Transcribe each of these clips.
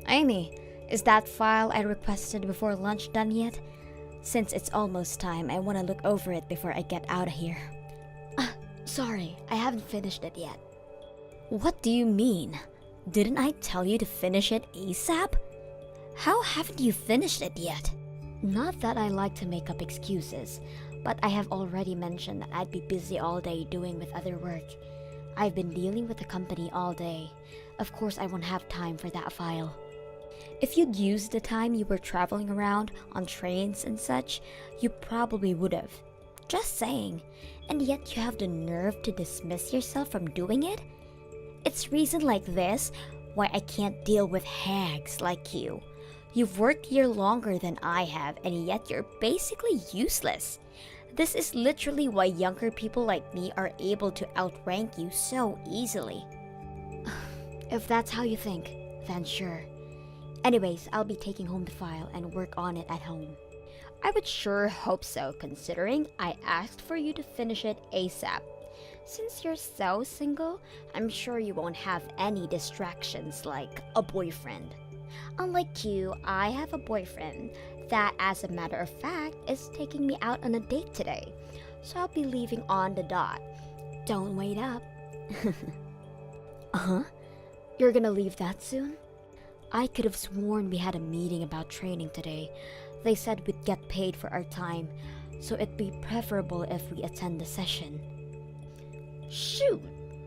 Amy, is that file I requested before lunch done yet? Since it's almost time, I want to look over it before I get out of here. Sorry, I haven't finished it yet. What do you mean? Didn't I tell you to finish it ASAP? How haven't you finished it yet? Not that I like to make up excuses, but I have already mentioned that I'd be busy all day doing with other work. I've been dealing with the company all day. Of course, I won't have time for that file. If you'd used the time you were traveling around on trains and such, you probably would have. Just saying. And yet you have the nerve to dismiss yourself from doing it? It's reason like this why I can't deal with hags like you. You've worked here longer than I have, and yet you're basically useless. This is literally why younger people like me are able to outrank you so easily. If that's how you think, then sure. Anyways, I'll be taking home the file and work on it at home. I would sure hope so, considering I asked for you to finish it ASAP. Since you're so single, I'm sure you won't have any distractions like a boyfriend. Unlike you, I have a boyfriend that, as a matter of fact, is taking me out on a date today. So I'll be leaving on the dot. Don't wait up. Uh-huh? You're gonna leave that soon? I could have sworn we had a meeting about training today. They said we'd get paid for our time, so it'd be preferable if we attend the session. Shoot!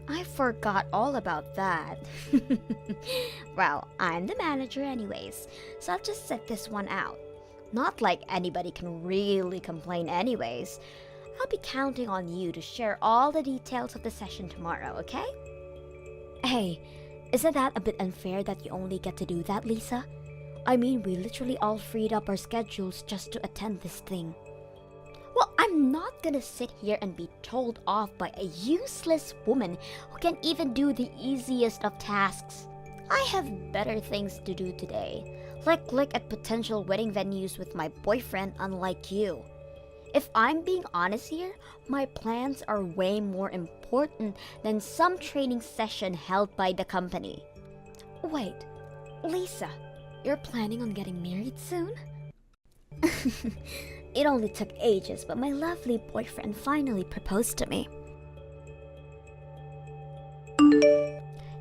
I forgot all about that. Well, I'm the manager anyways, so I'll just set this one out. Not like anybody can really complain anyways. I'll be counting on you to share all the details of the session tomorrow, okay? Hey, isn't that a bit unfair that you only get to do that, Lisa? I mean, we literally all freed up our schedules just to attend this thing. Well, I'm not gonna sit here and be told off by a useless woman who can't even do the easiest of tasks. I have better things to do today, like look at potential wedding venues with my boyfriend, unlike you. If I'm being honest here, my plans are way more important than some training session held by the company. Wait, Lisa, you're planning on getting married soon? It only took ages, but my lovely boyfriend finally proposed to me.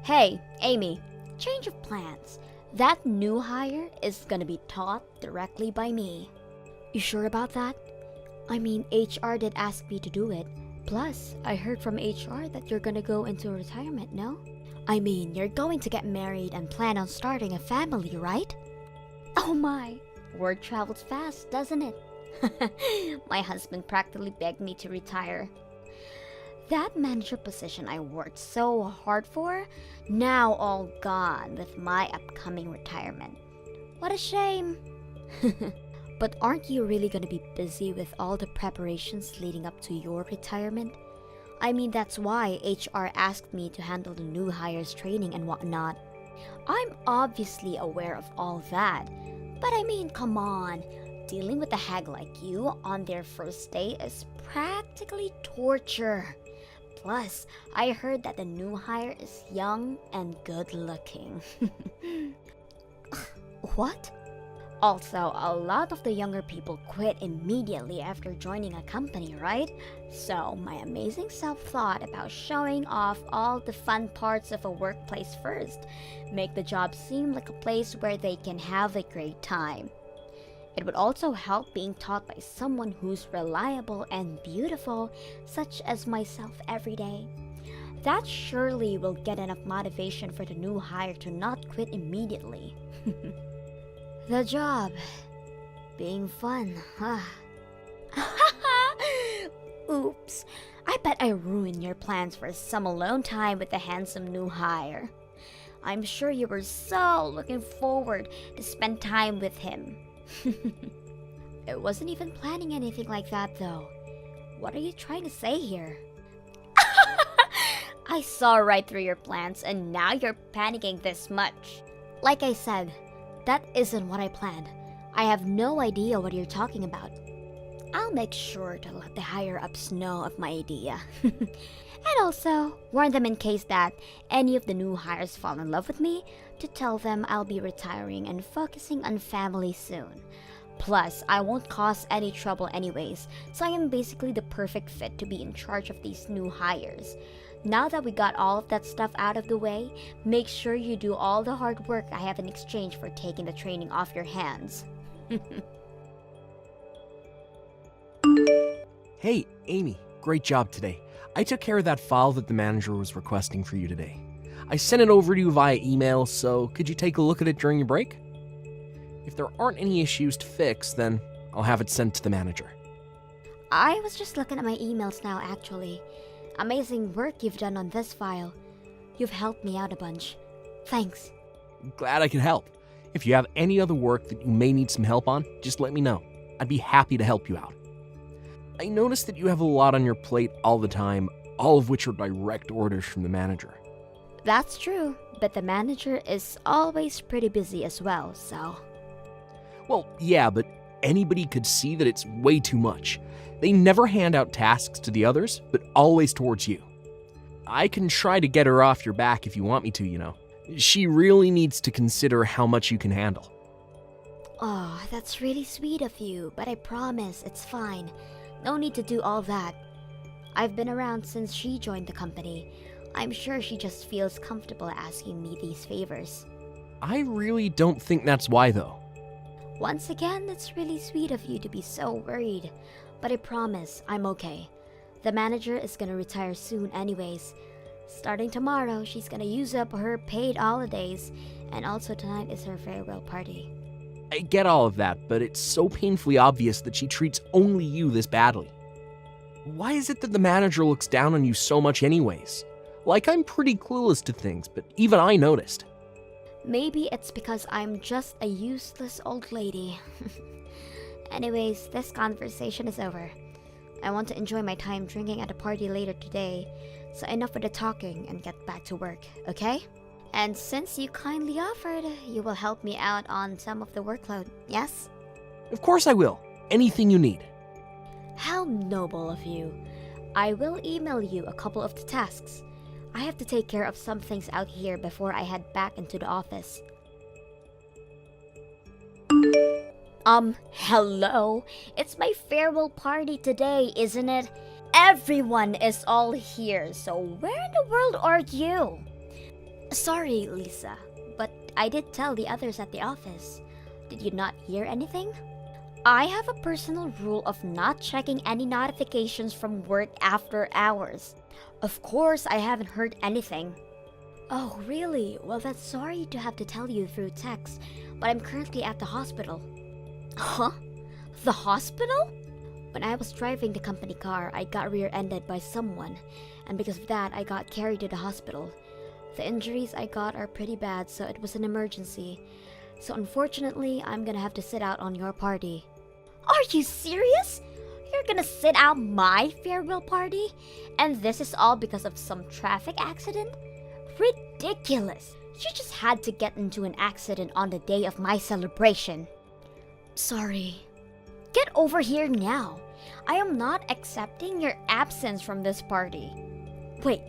Hey, Amy, change of plans. That new hire is gonna be taught directly by me. You sure about that? I mean, HR did ask me to do it. Plus, I heard from HR that you're gonna go into retirement, no? I mean, you're going to get married and plan on starting a family, right? Oh my, word travels fast, doesn't it? My husband practically begged me to retire. That manager position I worked so hard for, now all gone with my upcoming retirement. What a shame. But aren't you really going to be busy with all the preparations leading up to your retirement? I mean, that's why HR asked me to handle the new hires training and whatnot. I'm obviously aware of all that, but I mean, come on. Dealing with a hag like you on their first day is practically torture. Plus, I heard that the new hire is young and good looking. What? Also, a lot of the younger people quit immediately after joining a company, right? So, my amazing self thought about showing off all the fun parts of a workplace first, make the job seem like a place where they can have a great time. It would also help being taught by someone who's reliable and beautiful, such as myself every day. That surely will get enough motivation for the new hire to not quit immediately. The job being fun, huh? Oops, I bet I ruined your plans for some alone time with the handsome new hire. I'm sure you were so looking forward to spend time with him. I wasn't even planning anything like that though. What are you trying to say here? I saw right through your plans and now you're panicking this much. Like I said, that isn't what I planned. I have no idea what you're talking about. I'll make sure to let the higher-ups know of my idea. And also, warn them in case that any of the new hires fall in love with me, to tell them I'll be retiring and focusing on family soon. Plus, I won't cause any trouble anyways, so I am basically the perfect fit to be in charge of these new hires. Now that we got all of that stuff out of the way, make sure you do all the hard work I have in exchange for taking the training off your hands. Hey, Amy, great job today. I took care of that file that the manager was requesting for you today. I sent it over to you via email, so could you take a look at it during your break? If there aren't any issues to fix, then I'll have it sent to the manager. I was just looking at my emails now, actually. Amazing work you've done on this file. You've helped me out a bunch. Thanks. Glad I could help. If you have any other work that you may need some help on, just let me know. I'd be happy to help you out. I noticed that you have a lot on your plate all the time, all of which are direct orders from the manager. That's true, but the manager is always pretty busy as well, so... Well, yeah, but anybody could see that it's way too much. They never hand out tasks to the others, but always towards you. I can try to get her off your back if you want me to, you know. She really needs to consider how much you can handle. Oh, that's really sweet of you, but I promise it's fine. No need to do all that. I've been around since she joined the company. I'm sure she just feels comfortable asking me these favors. I really don't think that's why, though. Once again, it's really sweet of you to be so worried. But I promise, I'm okay. The manager is gonna retire soon anyways. Starting tomorrow, she's gonna use up her paid holidays, and also tonight is her farewell party. I get all of that, but it's so painfully obvious that she treats only you this badly. Why is it that the manager looks down on you so much anyways? Like, I'm pretty clueless to things, but even I noticed. Maybe it's because I'm just a useless old lady. Anyways, this conversation is over. I want to enjoy my time drinking at a party later today, so enough with the talking and get back to work, okay? And since you kindly offered, you will help me out on some of the workload, yes? Of course I will. Anything you need. How noble of you. I will email you a couple of the tasks. I have to take care of some things out here before I head back into the office. Hello? It's my farewell party today, isn't it? Everyone is all here, so where in the world are you? Sorry, Lisa, but I did tell the others at the office. Did you not hear anything? I have a personal rule of not checking any notifications from work after hours. Of course, I haven't heard anything. Oh, really? Well, that's sorry to have to tell you through text, but I'm currently at the hospital. Huh? The hospital? When I was driving the company car, I got rear-ended by someone, and because of that, I got carried to the hospital. The injuries I got are pretty bad, so it was an emergency. So unfortunately, I'm gonna have to sit out on your party. Are you serious? You're gonna sit out my farewell party? And this is all because of some traffic accident? Ridiculous! You just had to get into an accident on the day of my celebration. Sorry. Get over here now. I am not accepting your absence from this party. Wait,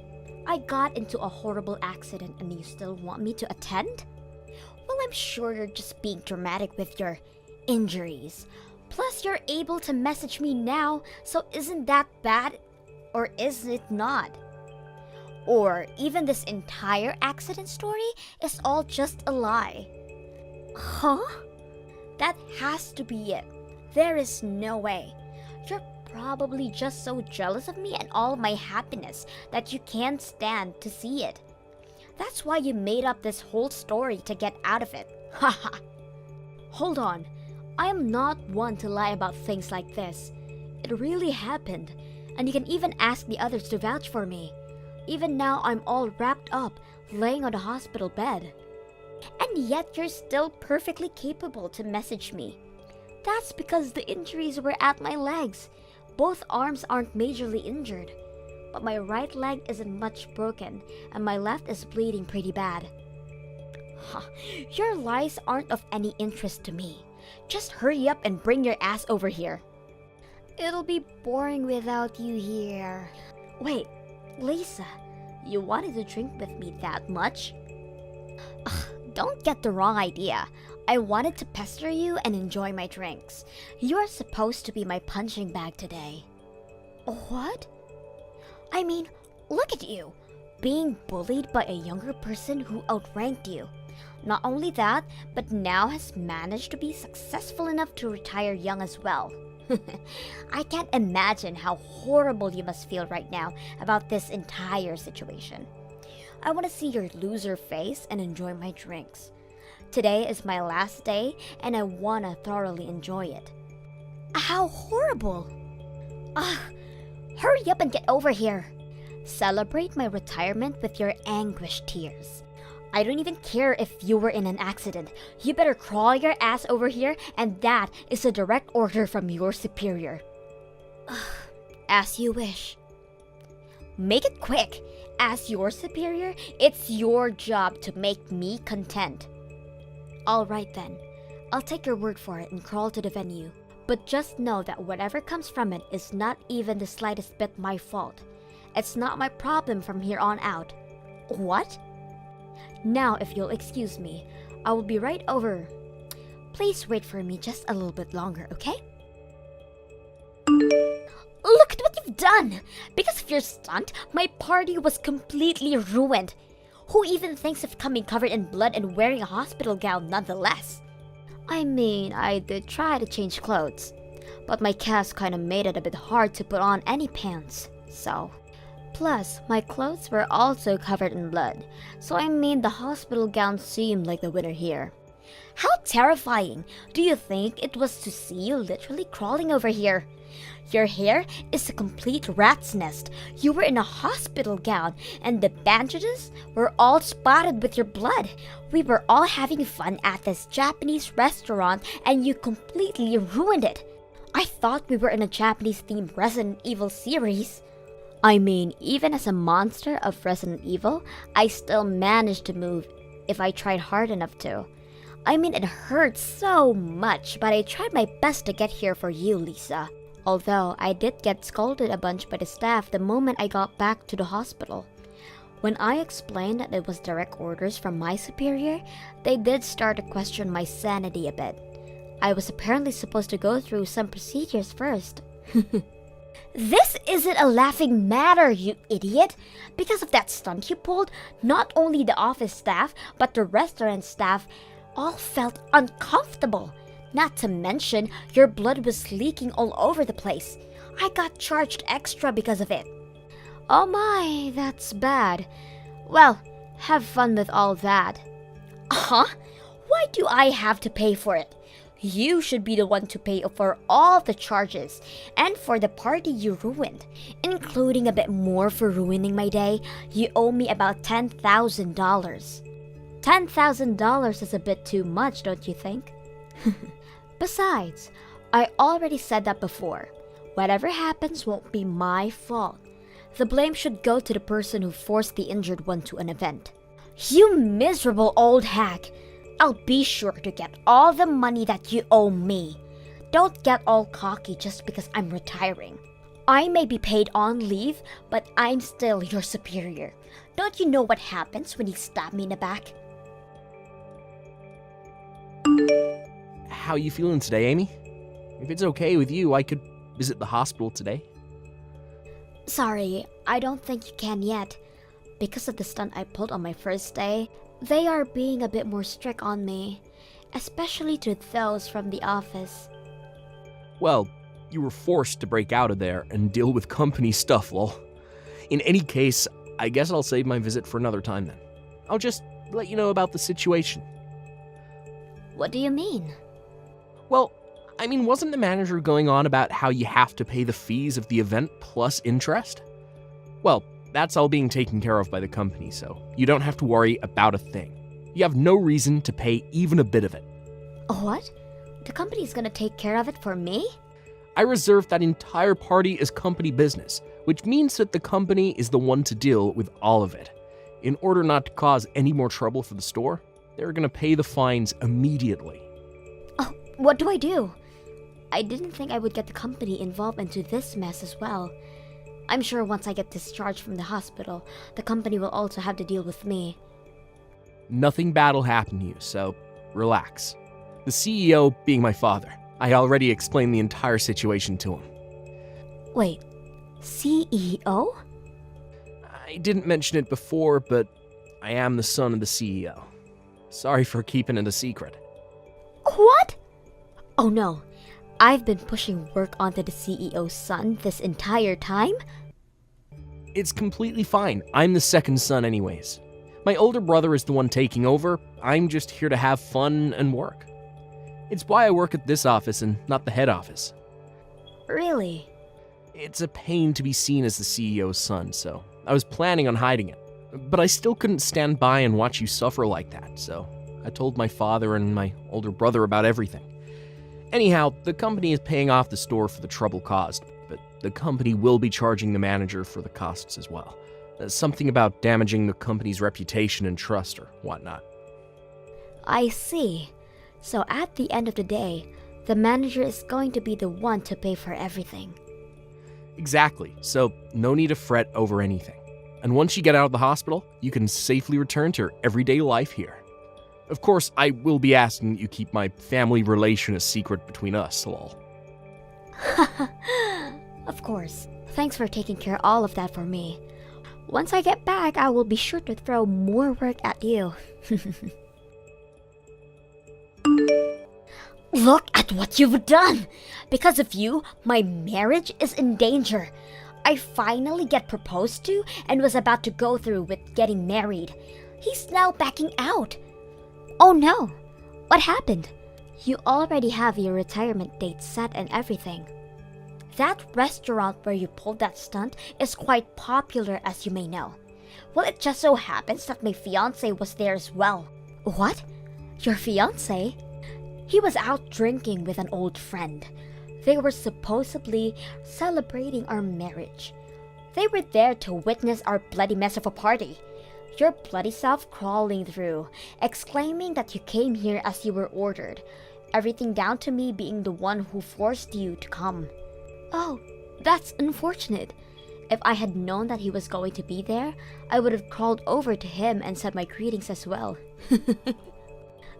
I got into a horrible accident and you still want me to attend? Well, I'm sure you're just being dramatic with your injuries. Plus, you're able to message me now, so isn't that bad? Or is it not? Or even this entire accident story is all just a lie. Huh? That has to be it. There is no way. You're probably just so jealous of me and all my happiness that you can't stand to see it. That's why you made up this whole story to get out of it. Haha. Hold on. I am not one to lie about things like this. It really happened, and you can even ask the others to vouch for me. Even now, I'm all wrapped up, laying on the hospital bed. And yet you're still perfectly capable to message me. That's because the injuries were at my legs. Both arms aren't majorly injured, but my right leg isn't much broken, and my left is bleeding pretty bad. Huh. Your lies aren't of any interest to me. Just hurry up and bring your ass over here. It'll be boring without you here. Wait, Lisa, you wanted to drink with me that much? Don't get the wrong idea. I wanted to pester you and enjoy my drinks. You are supposed to be my punching bag today. What? I mean, look at you. Being bullied by a younger person who outranked you. Not only that, but now has managed to be successful enough to retire young as well. I can't imagine how horrible you must feel right now about this entire situation. I want to see your loser face and enjoy my drinks. Today is my last day and I want to thoroughly enjoy it. How horrible! Hurry up and get over here. Celebrate my retirement with your anguished tears. I don't even care if you were in an accident. You better crawl your ass over here, and that is a direct order from your superior. As you wish. Make it quick. As your superior, it's your job to make me content. Alright then. I'll take your word for it and crawl to the venue. But just know that whatever comes from it is not even the slightest bit my fault. It's not my problem from here on out. What? Now, if you'll excuse me, I will be right over. Please wait for me just a little bit longer, okay? Look at what you've done! Because of your stunt, my party was completely ruined. Who even thinks of coming covered in blood and wearing a hospital gown nonetheless? I mean, I did try to change clothes, but my cast kinda made it a bit hard to put on any pants, so... Plus, my clothes were also covered in blood, so I made the hospital gown seem like the winner here. How terrifying! Do you think it was to see you literally crawling over here? Your hair is a complete rat's nest. You were in a hospital gown, and the bandages were all spotted with your blood. We were all having fun at this Japanese restaurant, and you completely ruined it. I thought we were in a Japanese-themed Resident Evil series. I mean, even as a monster of Resident Evil, I still managed to move if I tried hard enough to. I mean, it hurts so much, but I tried my best to get here for you, Lisa. Although, I did get scolded a bunch by the staff the moment I got back to the hospital. When I explained that it was direct orders from my superior, they did start to question my sanity a bit. I was apparently supposed to go through some procedures first. This isn't a laughing matter, you idiot! Because of that stunt you pulled, not only the office staff, but the restaurant staff all felt uncomfortable. Not to mention, your blood was leaking all over the place. I got charged extra because of it. Oh my, that's bad. Well, have fun with all that. Huh? Why do I have to pay for it? You should be the one to pay for all the charges and for the party you ruined, including a bit more for ruining my day. You owe me about $10,000. $10,000 is a bit too much, don't you think? Besides, I already said that before. Whatever happens won't be my fault. The blame should go to the person who forced the injured one to an event. You miserable old hack! I'll be sure to get all the money that you owe me. Don't get all cocky just because I'm retiring. I may be paid on leave, but I'm still your superior. Don't you know what happens when you stab me in the back? How you feeling today, Amy? If it's okay with you, I could visit the hospital today. Sorry, I don't think you can yet. Because of the stunt I pulled on my first day, they are being a bit more strict on me, especially to those from the office. Well, you were forced to break out of there and deal with company stuff, lol. In any case, I guess I'll save my visit for another time then. I'll just let you know about the situation. What do you mean? Well, I mean, wasn't the manager going on about how you have to pay the fees of the event plus interest? Well, that's all being taken care of by the company, so you don't have to worry about a thing. You have no reason to pay even a bit of it. What? The company's gonna take care of it for me? I reserved that entire party as company business, which means that the company is the one to deal with all of it. In order not to cause any more trouble for the store, they're gonna pay the fines immediately. Oh, what do I do? I didn't think I would get the company involved into this mess as well. I'm sure once I get discharged from the hospital, the company will also have to deal with me. Nothing bad will happen to you, so relax. The CEO being my father, I already explained the entire situation to him. Wait, CEO? I didn't mention it before, but I am the son of the CEO. Sorry for keeping it a secret. What? Oh no, I've been pushing work onto the CEO's son this entire time? It's completely fine. I'm the second son anyways. My older brother is the one taking over. I'm just here to have fun and work. It's why I work at this office and not the head office. Really? It's a pain to be seen as the CEO's son, so I was planning on hiding it. But I still couldn't stand by and watch you suffer like that, so I told my father and my older brother about everything. Anyhow, the company is paying off the store for the trouble caused, but the company will be charging the manager for the costs as well. Something about damaging the company's reputation and trust or whatnot. I see. So at the end of the day, the manager is going to be the one to pay for everything. Exactly, so no need to fret over anything. And once you get out of the hospital, you can safely return to your everyday life here. Of course, I will be asking that you keep my family relation a secret between us, lol. Of course. Thanks for taking care of all of that for me. Once I get back, I will be sure to throw more work at you. Look at what you've done! Because of you, my marriage is in danger. I finally get proposed to and was about to go through with getting married. He's now backing out. Oh no! What happened? You already have your retirement date set and everything. That restaurant where you pulled that stunt is quite popular, as you may know. Well, it just so happens that my fiancé was there as well. What? Your fiancé? He was out drinking with an old friend. They were supposedly celebrating our marriage. They were there to witness our bloody mess of a party. Your bloody self crawling through, exclaiming that you came here as you were ordered. Everything down to me being the one who forced you to come. Oh, that's unfortunate. If I had known that he was going to be there, I would have crawled over to him and said my greetings as well.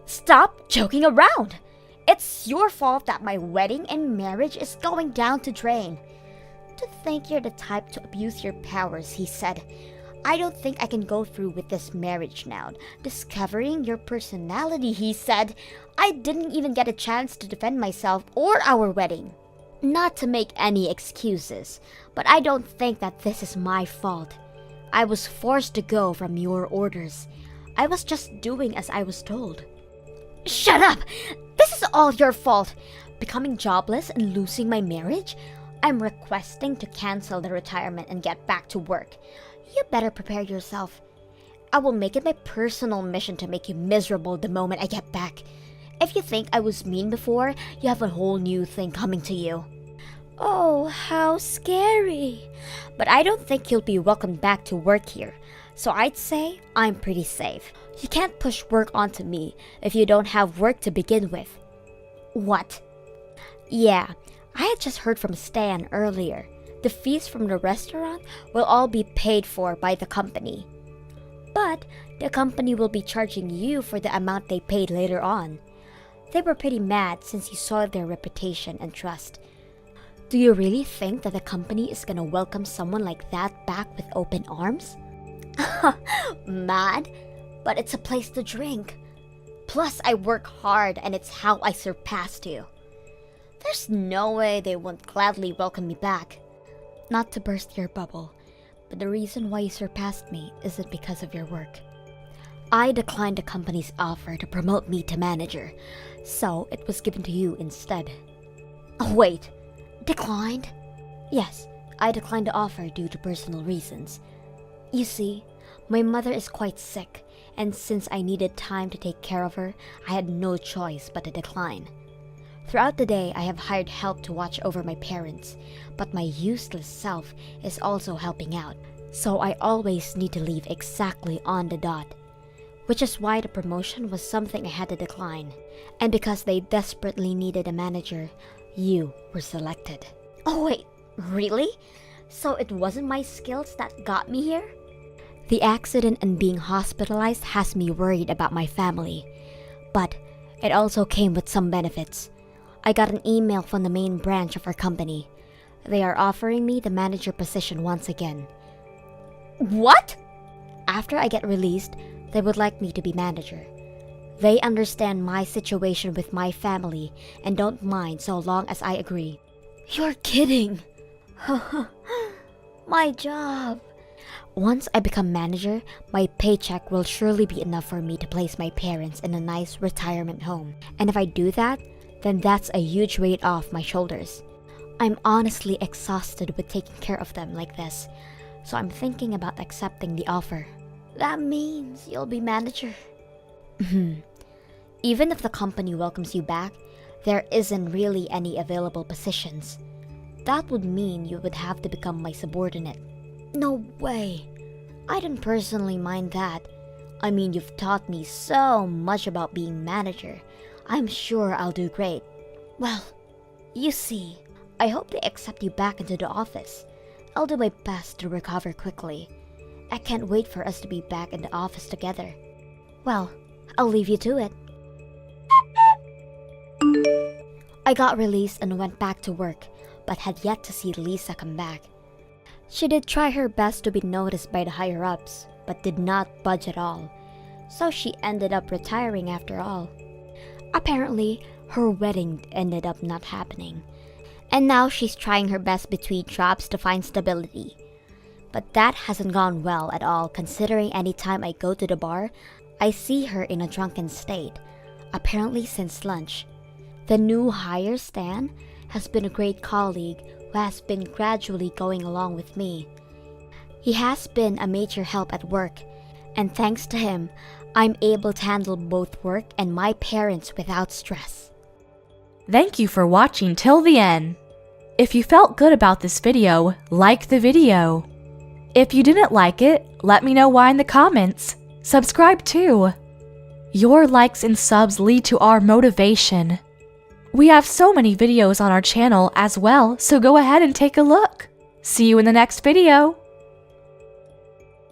Stop joking around! It's your fault that my wedding and marriage is going down the drain. To think you're the type to abuse your powers, he said. I don't think I can go through with this marriage now. Discovering your personality, he said. I didn't even get a chance to defend myself or our wedding. Not to make any excuses, but I don't think that this is my fault. I was forced to go from your orders. I was just doing as I was told. Shut up! This is all your fault. Becoming jobless and losing my marriage? I'm requesting to cancel the retirement and get back to work. You better prepare yourself. I will make it my personal mission to make you miserable the moment I get back. If you think I was mean before, you have a whole new thing coming to you. Oh, how scary. But I don't think you'll be welcomed back to work here. So I'd say I'm pretty safe. You can't push work onto me if you don't have work to begin with. What? Yeah, I had just heard from Stan earlier. The fees from the restaurant will all be paid for by the company. But the company will be charging you for the amount they paid later on. They were pretty mad since you soiled their reputation and trust. Do you really think that the company is gonna welcome someone like that back with open arms? Mad? But it's a place to drink. Plus, I work hard and it's how I surpassed you. There's no way they won't gladly welcome me back. Not to burst your bubble, but the reason why you surpassed me isn't because of your work. I declined the company's offer to promote me to manager, so it was given to you instead. Oh, wait, declined? Yes, I declined the offer due to personal reasons. You see, my mother is quite sick, and since I needed time to take care of her, I had no choice but to decline. Throughout the day, I have hired help to watch over my parents, but my useless self is also helping out, so I always need to leave exactly on the dot. Which is why the promotion was something I had to decline. And because they desperately needed a manager, you were selected. Oh wait, really? So it wasn't my skills that got me here? The accident and being hospitalized has me worried about my family, but it also came with some benefits. I got an email from the main branch of our company. They are offering me the manager position once again. What? After I get released, they would like me to be manager. They understand my situation with my family and don't mind so long as I agree. You're kidding. My job. Once I become manager, my paycheck will surely be enough for me to place my parents in a nice retirement home. And if I do that, then that's a huge weight off my shoulders. I'm honestly exhausted with taking care of them like this, so I'm thinking about accepting the offer. That means you'll be manager. Even if the company welcomes you back, there isn't really any available positions. That would mean you would have to become my subordinate. No way. I don't personally mind that. I mean, you've taught me so much about being manager. I'm sure I'll do great. Well, you see, I hope they accept you back into the office. I'll do my best to recover quickly. I can't wait for us to be back in the office together. Well, I'll leave you to it. I got released and went back to work, but had yet to see Lisa come back. She did try her best to be noticed by the higher-ups, but did not budge at all, so she ended up retiring after all. Apparently, her wedding ended up not happening, and now she's trying her best between jobs to find stability. But that hasn't gone well at all, considering any time I go to the bar, I see her in a drunken state, apparently since lunch. The new hire, Stan, has been a great colleague who has been gradually going along with me. He has been a major help at work, and thanks to him, I'm able to handle both work and my parents without stress. Thank you for watching till the end. If you felt good about this video, like the video. If you didn't like it, let me know why in the comments. Subscribe too. Your likes and subs lead to our motivation. We have so many videos on our channel as well, so go ahead and take a look. See you in the next video.